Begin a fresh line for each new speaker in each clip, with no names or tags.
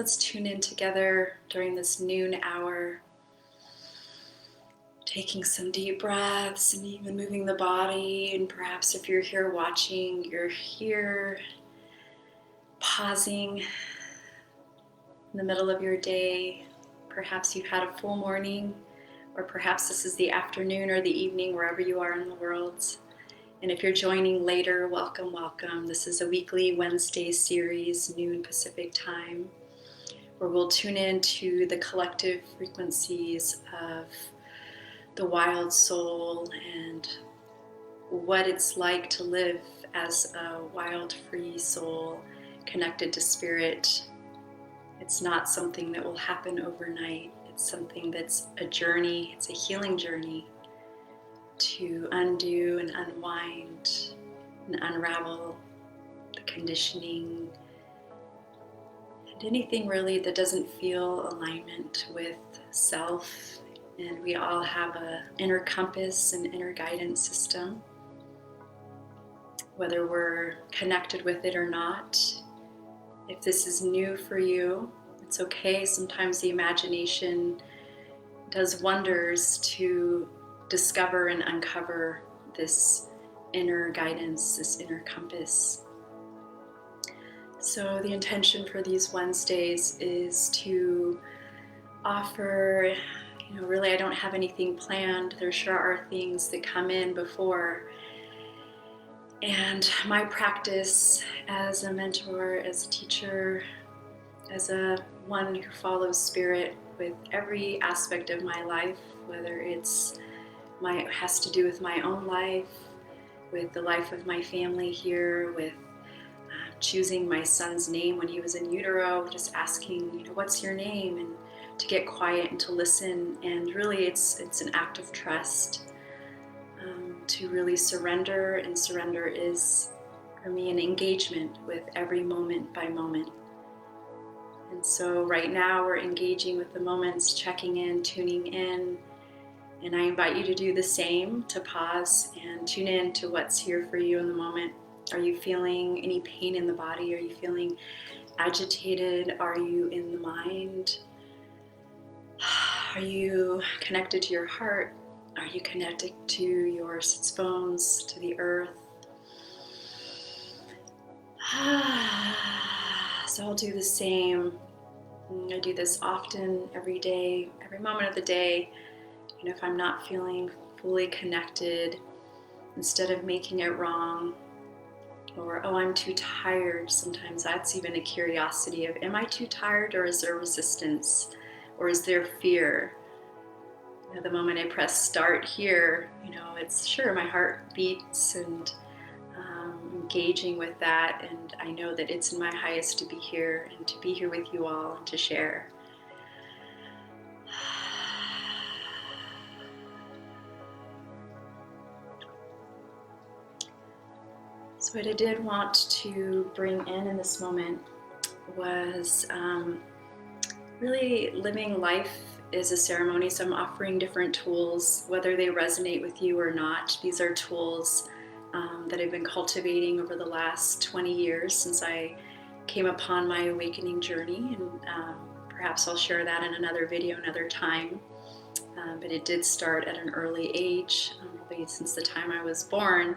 let's tune in together during this noon hour, taking some deep breaths and even moving the body. And perhaps if you're here watching, you're here pausing in the middle of your day. Perhaps you've had a full morning, or perhaps this is the afternoon or the evening, wherever you are in the world. And if you're joining later, welcome, welcome. This is a weekly Wednesday series, noon Pacific time, where we'll tune into the collective frequencies of the wild soul and what it's like to live as a wild, free soul connected to spirit. It's not something that will happen overnight. It's something that's a journey. It's a healing journey to undo and unwind and unravel the conditioning and anything really that doesn't feel alignment with self. And we all have an inner compass and inner guidance system, whether we're connected with it or not. If this is new for you, it's okay. Sometimes the imagination does wonders to discover and uncover this inner guidance, this inner compass. So the intention for these Wednesdays is to offer, really I don't have anything planned. There sure are things that come in before. And my practice as a mentor, as a teacher, as a one who follows spirit with every aspect of my life, whether it's has to do with my own life, with the life of my family here, with choosing my son's name when he was in utero, just asking, what's your name? And to get quiet and to listen. And really it's an act of trust, to really surrender. And surrender is, for me, an engagement with every moment by moment. And so right now we're engaging with the moments, checking in, tuning in. And I invite you to do the same, to pause and tune in to what's here for you in the moment. Are you feeling any pain in the body? Are you feeling agitated? Are you in the mind? Are you connected to your heart? Are you connected to your sits bones, to the earth? So I'll do the same. I do this often, every day, every moment of the day. If I'm not feeling fully connected, instead of making it wrong, or, oh, I'm too tired, sometimes that's even a curiosity of, am I too tired, or is there resistance, or is there fear? The moment I press start here, it's sure my heart beats and engaging with that, and I know that it's in my highest to be here and to be here with you all and to share. So what I did want to bring in this moment was really living life is a ceremony. So I'm offering different tools, whether they resonate with you or not. These are tools that I've been cultivating over the last 20 years since I came upon my awakening journey. And perhaps I'll share that in another video another time. But it did start at an early age, probably since the time I was born,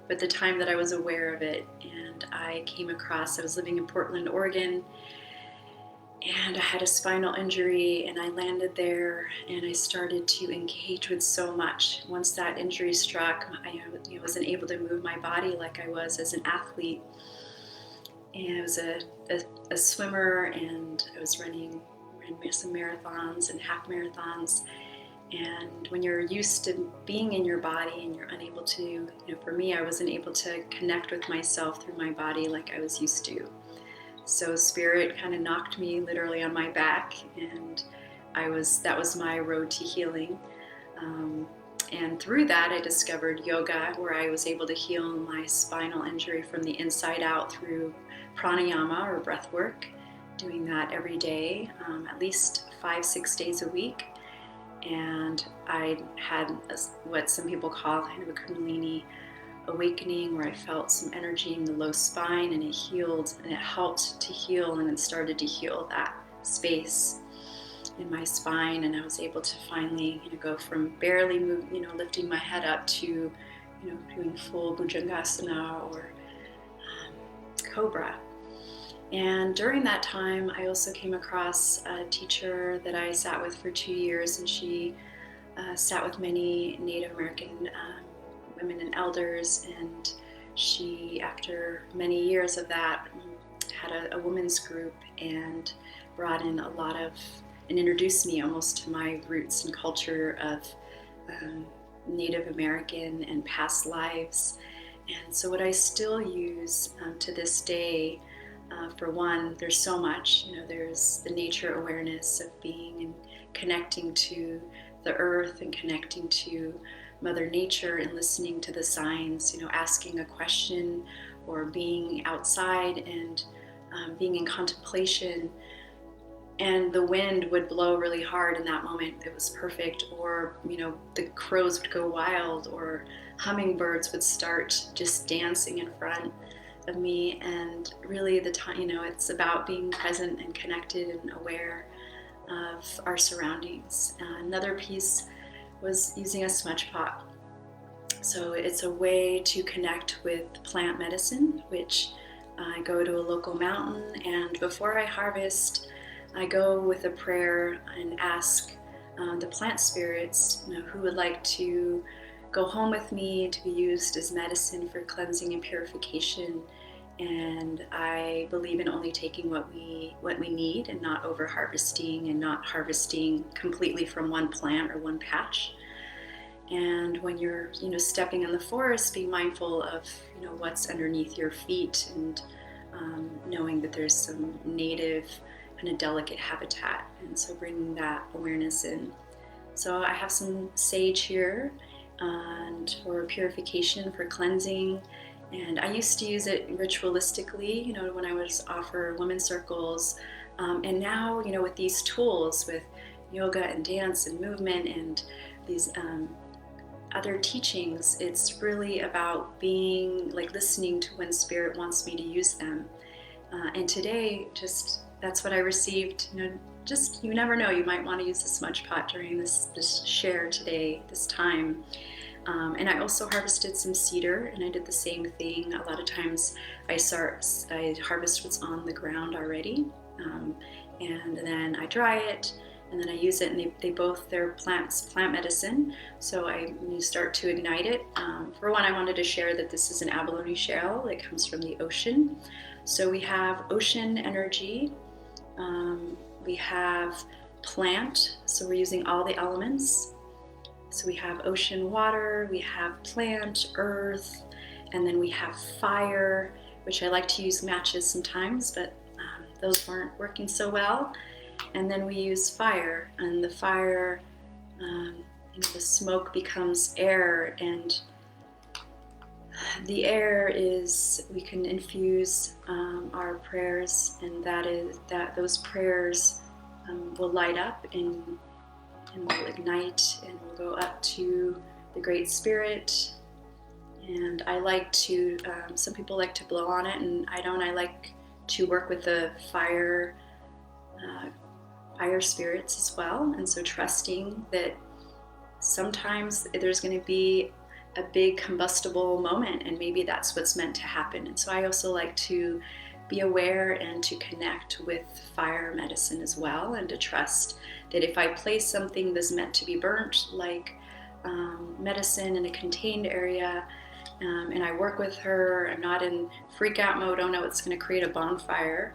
but the time that I was aware of it. And I was living in Portland, Oregon, and I had a spinal injury, and I landed there, and I started to engage with so much. Once that injury struck, I wasn't able to move my body like I was as an athlete. And I was a swimmer, and I ran some marathons and half marathons. And when you're used to being in your body and you're unable to, for me, I wasn't able to connect with myself through my body like I was used to. So spirit kind of knocked me literally on my back, and that was my road to healing. And through that, I discovered yoga, where I was able to heal my spinal injury from the inside out through pranayama or breath work, doing that every day, at least 5-6 days a week. And I had what some people call kind of a kundalini awakening, where I felt some energy in the low spine, and it healed, and it helped to heal, and it started to heal that space in my spine, and I was able to finally, go from barely lifting my head up to, doing full Bhujangasana or Cobra. And during that time, I also came across a teacher that I sat with for 2 years, and she sat with many Native American women and elders, and she, after many years of that, had a women's group and brought in a lot of, and introduced me almost to my roots and culture of Native American and past lives. And so what I still use to this day, for one, there's so much, there's the nature awareness of being and connecting to the earth and connecting to Mother Nature and listening to the signs, asking a question or being outside and being in contemplation. And the wind would blow really hard in that moment. It was perfect. Or, the crows would go wild, or hummingbirds would start just dancing in front of me. And really the time, it's about being present and connected and aware of our surroundings. Another piece was using a smudge pot. So it's a way to connect with plant medicine, which I go to a local mountain, and before I harvest, I go with a prayer and ask the plant spirits, who would like to go home with me to be used as medicine for cleansing and purification. And I believe in only taking what we need, and not over harvesting, and not harvesting completely from one plant or one patch. And when you're, stepping in the forest, be mindful of, what's underneath your feet, and knowing that there's some native kind of delicate habitat. And so bringing that awareness in. So I have some sage here, and for purification, for cleansing. And I used to use it ritualistically, when I was offer women's circles. And now, with these tools, with yoga and dance and movement and these other teachings, it's really about being listening to when Spirit wants me to use them. And today, that's what I received. You never know, you might want to use the smudge pot during this share today, this time. And I also harvested some cedar, and I did the same thing. A lot of times I harvest what's on the ground already, and then I dry it, and then I use it, and they're plant medicine. So you start to ignite it. For one, I wanted to share that this is an abalone shell that comes from the ocean. So we have ocean energy, we have plant, so we're using all the elements. So we have ocean water, we have plant, earth, and then we have fire, which I like to use matches sometimes, but those weren't working so well. And then we use fire, and the fire, the smoke becomes air, and the air is, we can infuse our prayers, and those prayers will light up and will ignite, and will go up to the Great Spirit. And I like to, some people like to blow on it, and I don't. I like to work with the fire spirits as well. And so trusting that sometimes there's going to be a big combustible moment, and maybe that's what's meant to happen. And so I also like to be aware and to connect with fire medicine as well, and to trust that if I place something that's meant to be burnt, like medicine in a contained area, and I work with her, I'm not in freak out mode, oh no, it's going to create a bonfire,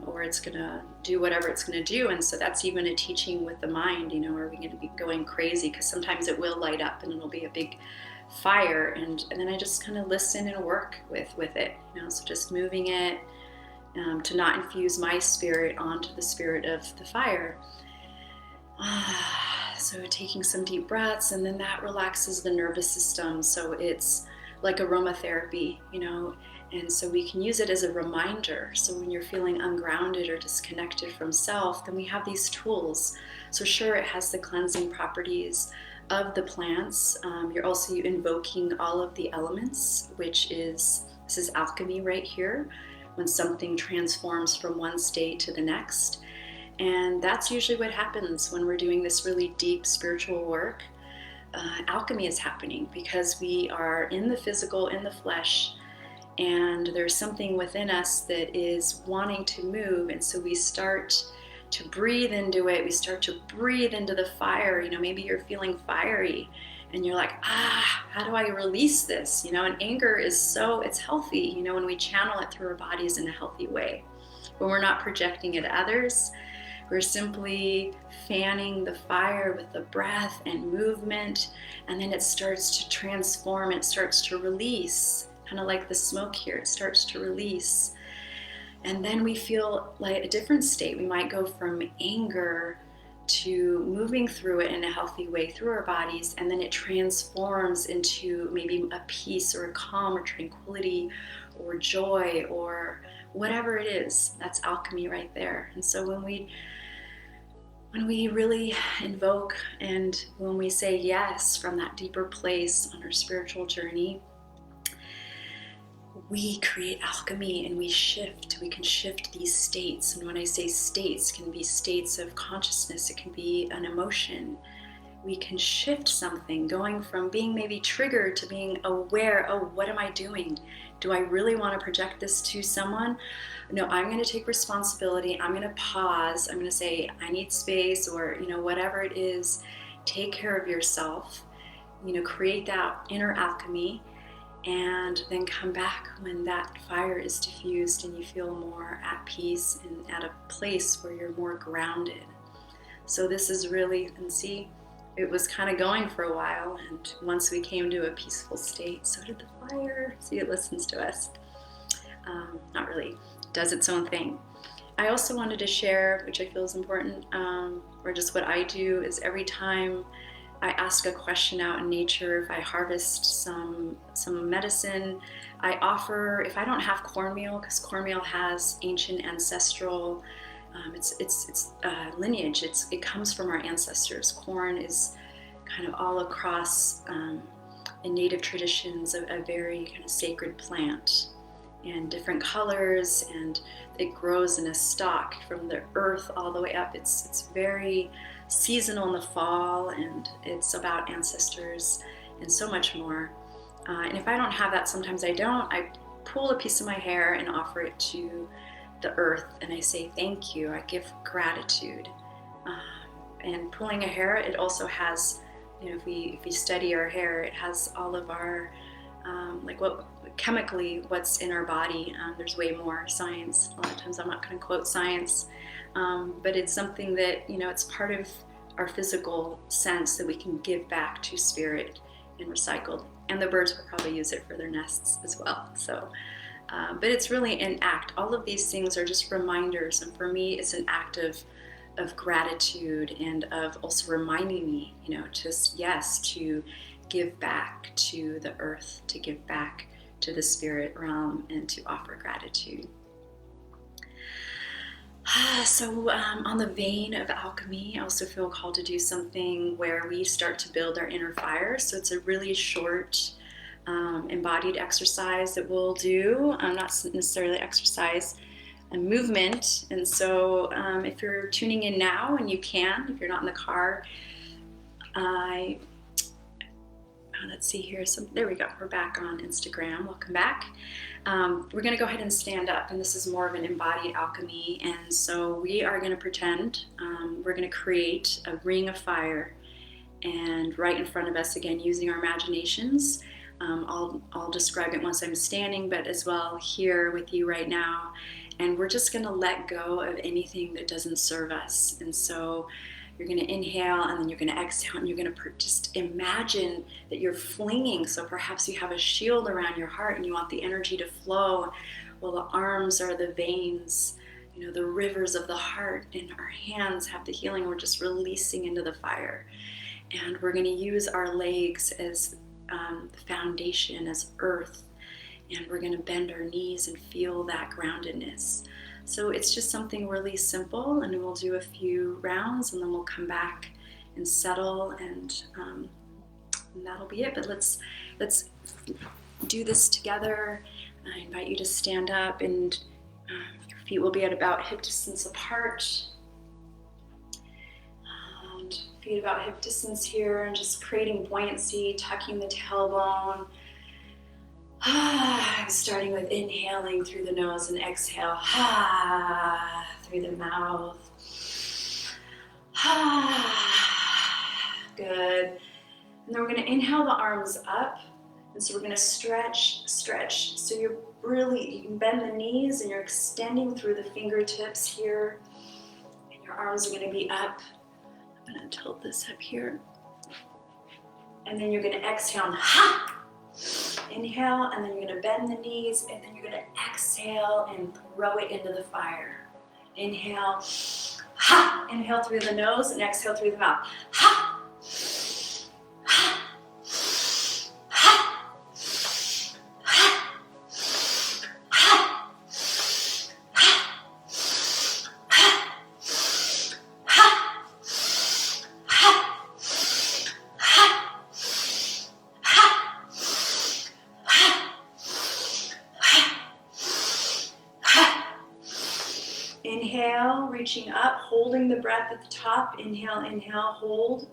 or it's going to do whatever it's going to do. And so that's even a teaching with the mind, are we going to be going crazy? Because sometimes it will light up and it'll be a big fire, and then I just kind of listen and work with it, so just moving it to not infuse my spirit onto the spirit of the fire. So taking some deep breaths, and then that relaxes the nervous system. So it's like aromatherapy, and so we can use it as a reminder. So when you're feeling ungrounded or disconnected from self, then we have these tools. So sure, it has the cleansing properties of the plants. You're also invoking all of the elements, this is alchemy right here, when something transforms from one state to the next. And that's usually what happens when we're doing this really deep spiritual work. Alchemy is happening because we are in the physical, in the flesh, and there's something within us that is wanting to move. And so we start to breathe into it. We start to breathe into the fire. Maybe you're feeling fiery and you're like, how do I release this? And anger is it's healthy, when we channel it through our bodies in a healthy way. When we're not projecting it to others, we're simply fanning the fire with the breath and movement, and then it starts to transform, it starts to release, kind of like the smoke here, it starts to release. And then we feel like a different state. We might go from anger to moving through it in a healthy way through our bodies, and then it transforms into maybe a peace or a calm or tranquility or joy or whatever it is. That's alchemy right there. And so when we really invoke and when we say yes from that deeper place on our spiritual journey, we create alchemy and we can shift these states. And when I say states, it can be states of consciousness, it can be an emotion. We can shift something, going from being maybe triggered to being aware, what am I doing? Do I really want to project this to someone? No, I'm going to take responsibility. I'm going to pause. I'm going to say, I need space, or, whatever it is, take care of yourself, create that inner alchemy, and then come back when that fire is diffused and you feel more at peace and at a place where you're more grounded. So this is really, and see, it was kind of going for a while, and once we came to a peaceful state, so did the fire. See, it listens to us. Not really, it does its own thing. I also wanted to share, which I feel is important, or just what I do, is every time I ask a question out in nature, if I harvest some medicine, I offer, if I don't have cornmeal, because cornmeal has ancient ancestral, it's lineage. It comes from our ancestors. Corn is kind of all across in native traditions a very kind of sacred plant, and different colors, and it grows in a stalk from the earth all the way up. It's very seasonal in the fall, and it's about ancestors and so much more. And if I don't have that, sometimes I pull a piece of my hair and offer it to the earth, and I say thank you. I give gratitude. And pulling a hair, it also has, if we study our hair, it has all of our chemically what's in our body. There's way more science. A lot of times I'm not going to quote science, but it's something that, it's part of our physical sense that we can give back to spirit and recycled. And the birds will probably use it for their nests as well. So, but it's really an act. All of these things are just reminders, and for me, it's an act of gratitude, and of also reminding me, to give back to the earth, to give back to the spirit realm, and to offer gratitude. So on the vein of alchemy, I also feel called to do something where we start to build our inner fire. So it's a really short embodied exercise that we'll do, not necessarily exercise, a movement. And so if you're tuning in now, and you can, if you're not in the car, let's see here. There we go. We're back on Instagram. Welcome back. We're going to go ahead and stand up, and this is more of an embodied alchemy. And so we are going to pretend we're going to create a ring of fire, and right in front of us, again, using our imaginations. I'll describe it once I'm standing, but as well here with you right now. And we're just going to let go of anything that doesn't serve us. And so you're going to inhale, and then you're going to exhale, and you're going to just imagine that you're flinging. So perhaps you have a shield around your heart and you want the energy to flow. Well, the arms are the veins, the rivers of the heart, and our hands have the healing. We're just releasing into the fire. And we're going to use our legs as the foundation, as earth. And we're going to bend our knees and feel that groundedness. So it's just something really simple, and we'll do a few rounds, and then we'll come back and settle, and that'll be it. But let's do this together. I invite you to stand up, and Your feet will be at about hip distance apart. And feet about hip distance here, and just creating buoyancy, tucking the tailbone. Starting with inhaling through the nose and exhale through the mouth. Good. And then we're going to inhale the arms up. And so we're going to stretch. So you can bend the knees and you're extending through the fingertips here. And your arms are going to be up. I'm going to tilt this up here. And then you're going to exhale. Inhale, and then you're going to bend the knees, and then you're going to exhale and throw it into the fire. Inhale. Inhale through the nose and exhale through the mouth. Inhale, reaching up, holding the breath at the top. Inhale, inhale, hold.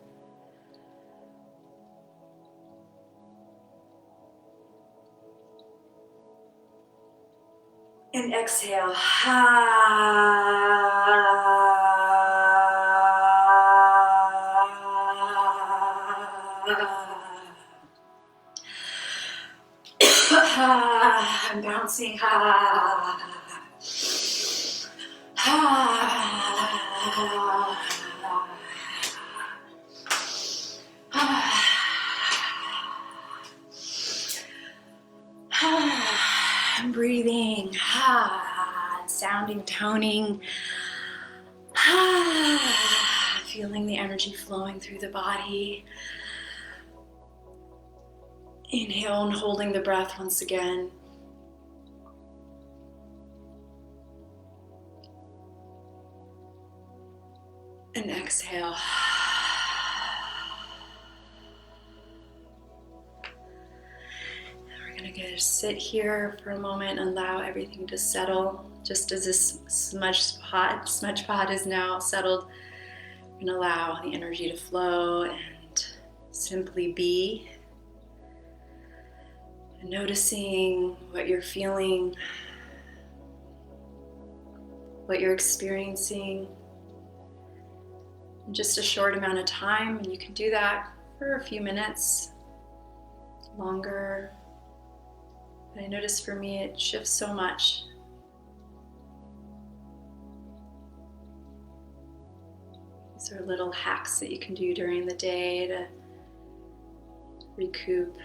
And exhale. I'm bouncing. I'm breathing, sounding, toning, feeling the energy flowing through the body. Inhale and holding the breath once again. And exhale. We're going to sit here for a moment and allow everything to settle. Just as this smudge pot is now settled, we're going to allow the energy to flow and simply be. And noticing what you're feeling, what you're experiencing. In just a short amount of time, and you can do that for a few minutes longer. But I notice for me it shifts so much. These are little hacks that you can do during the day to recoup,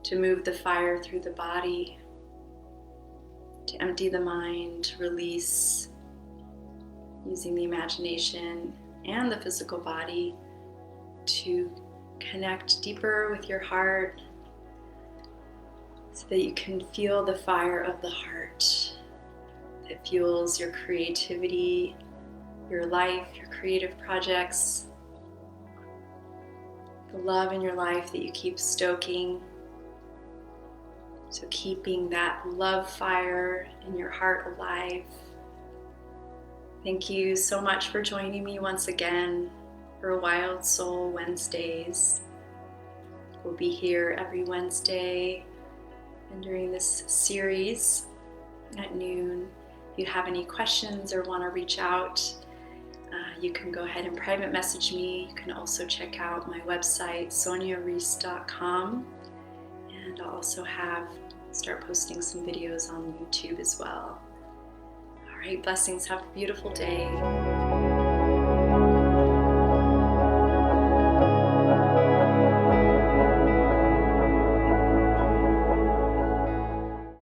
to move the fire through the body, to empty the mind, to release, using the imagination and the physical body to connect deeper with your heart so that you can feel the fire of the heart that fuels your creativity, your life, your creative projects, the love in your life that you keep stoking. So keeping that love fire in your heart alive. Thank you so much for joining me once again for Wild Soul Wednesdays. We'll be here every Wednesday and during this series at noon. If you have any questions or want to reach out, you can go ahead and private message me. You can also check out my website, soniareece.com, and I'll also start posting some videos on YouTube as well. All right, blessings. Have a beautiful day.